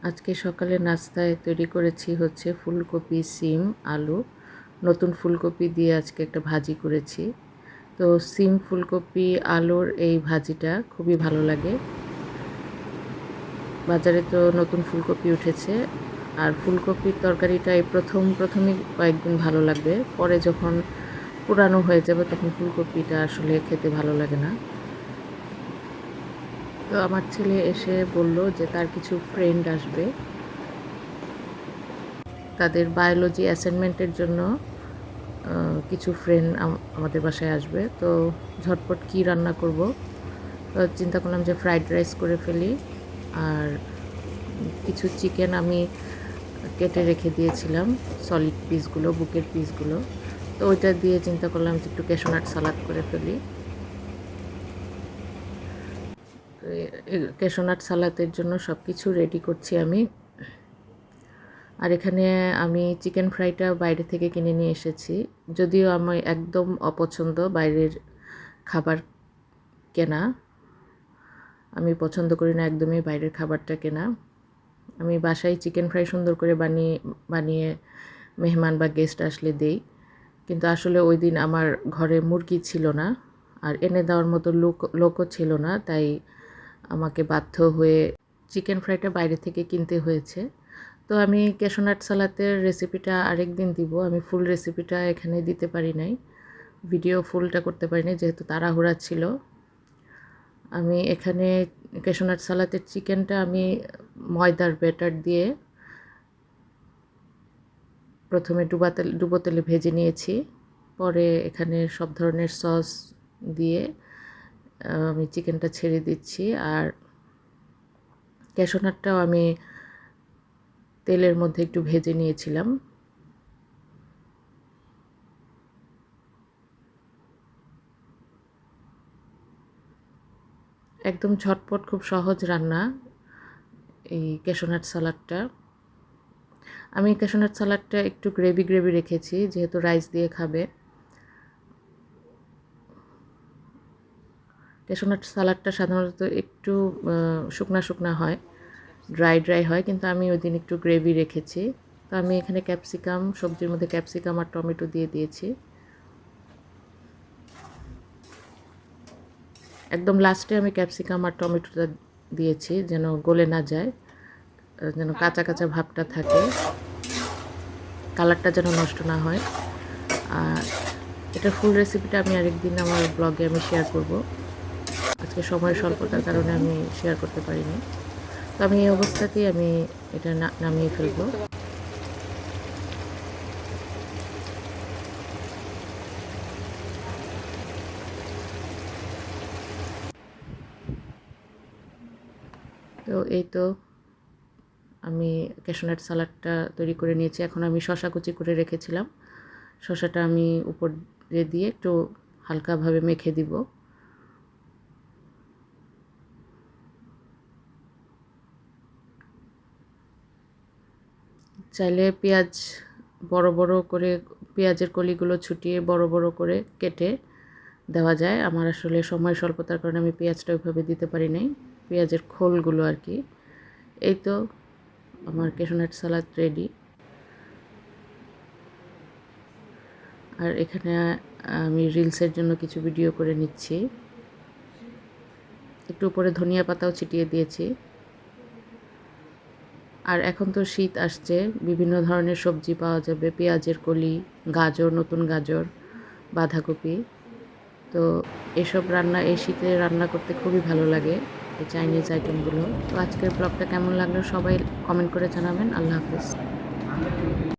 আজকে সকালে নাস্তায় তৈরি করেছি হচ্ছে ফুলকপি, সিম, আলু। নতুন ফুলকপি দিয়ে আজকে একটা ভাজি করেছি। তো সিম, ফুলকপি, আলুর এই ভাজিটা খুবই ভালো লাগে। বাজারে তো নতুন ফুলকপি উঠেছে। আর ফুলকপির তরকারিটা এই প্রথমেই কয়েকদিন ভালো লাগবে। পরে যখন পুরানো হয়ে যাবে তখন ফুলকপিটা আসলে খেতে ভালো লাগে না। তো আমার ছেলে এসে বলল যে তার কিছু ফ্রেন্ড আসবে। তাদের বায়োলজি অ্যাসাইনমেন্টের জন্য কিছু ফ্রেন্ড আমাদের বাসায় আসবে। তো ঝটপট কী রান্না করব, তো চিন্তা করলাম যে ফ্রাইড রাইস করে ফেলি। আর কিছু চিকেন আমি কেটে রেখে দিয়েছিলাম, সলিড পিসগুলো, বুকের পিসগুলো। তো ওইটা দিয়ে চিন্তা করলাম যে একটু ক্যাশনাট সালাদ করে ফেলি। ক্যাশনাট সালাদের জন্য সব কিছু রেডি করছি আমি। আর এখানে আমি চিকেন ফ্রাইটা বাইরে থেকে কিনে নিয়ে এসেছি। যদিও আমি একদম অপছন্দ বাইরের খাবার কেনা। আমি পছন্দ করি না একদমই বাইরের খাবারটা কেনা। আমি বাসায় চিকেন ফ্রাই সুন্দর করে বানিয়ে মেহমান বা গেস্ট আসলে দেই। কিন্তু আসলে ওই দিন আমার ঘরে মুরগি ছিল না, আর এনে দেওয়ার মতো লোকও ছিল না, তাই আমাকে বাধ্য হয়ে চিকেন ফ্রাইটা বাইরে থেকে কিনতে হয়েছে। তো আমি ক্যাশনাট সালাদের রেসিপিটা আরেক দিন দিব। আমি ফুল রেসিপিটা এখানে দিতে পারি নাই, ভিডিও ফুলটা করতে পারি নাই যেহেতু তাড়াহুড়া ছিল। আমি এখানে ক্যাশনাট সালাদের চিকেনটা আমি ময়দার ব্যাটার দিয়ে প্রথমে ডুবো তেলে ভেজে নিয়েছি। পরে এখানে সব ধরনের সস দিয়ে আমি চিকেনটা ছেড়ে দিচ্ছি। আর ক্যাশনাটটাও আমি তেলের মধ্যে একটু ভেজে নিয়েছিলাম। একদম ঝটপট, খুব সহজ রান্না এই ক্যাশনাট সালাডটা। আমি ক্যাশনাট সালাডটা একটু গ্রেভি রেখেছি যেহেতু রাইস দিয়ে খাবে। ক্যাশনাট সালাডটা সাধারণত একটু শুকনা হয়, ড্রাই হয়, কিন্তু আমি ওই দিন একটু গ্রেভি রেখেছি। তো আমি এখানে ক্যাপসিকাম, সবজির মধ্যে ক্যাপসিকাম আর টমেটো দিয়ে দিয়েছি। একদম লাস্টে আমি ক্যাপসিকাম আর টমেটোটা দিয়েছি যেন গলে না যায়, যেন কাঁচা কাঁচা ভাবটা থাকে, কালারটা যেন নষ্ট না হয়। আর এটার ফুল রেসিপিটা আমি আরেকদিন আমার ব্লগে আমি শেয়ার করব। আজকে সময়ের স্বল্পতার কারণে আমি শেয়ার করতে পারিনি। তো আমি এই অবস্থাতেই আমি এটা নামিয়ে ফেলবো। তো এই তো আমি ক্যাশনাট সালাডটা তৈরি করে নিয়েছি। এখন আমি শসা কুচি করে রেখেছিলাম, শসাটা আমি উপরে দিয়ে একটু হালকাভাবে মেখে দিব। চাইলে পেঁয়াজ বড় করে, পেঁয়াজের কলিগুলো ছুটিয়ে বড় করে কেটে দেওয়া যায়। আমার আসলে সময় স্বল্পতার কারণে আমি পেঁয়াজটা ওইভাবে দিতে পারি নাই, পেঁয়াজের খোলগুলো আর কি। এই তো আমার ক্যাশনাট সালাদ রেডি। আর এখানে আমি রিলসের জন্য কিছু ভিডিও করে নিচ্ছি। একটু উপরে ধনিয়া পাতাও ছিটিয়ে দিয়েছি। আর এখন তো শীত আসছে, বিভিন্ন ধরনের সবজি পাওয়া যাবে, পেঁয়াজের কলি, গাজর, নতুন গাজর, বাঁধাকপি। তো এসব রান্না এই শীতে রান্না করতে খুবই ভালো লাগে, এই চাইনিজ আইটেমগুলো। তো আজকের ব্লগটা কেমন লাগলো সবাই কমেন্ট করে জানাবেন। আল্লাহ হাফেজ।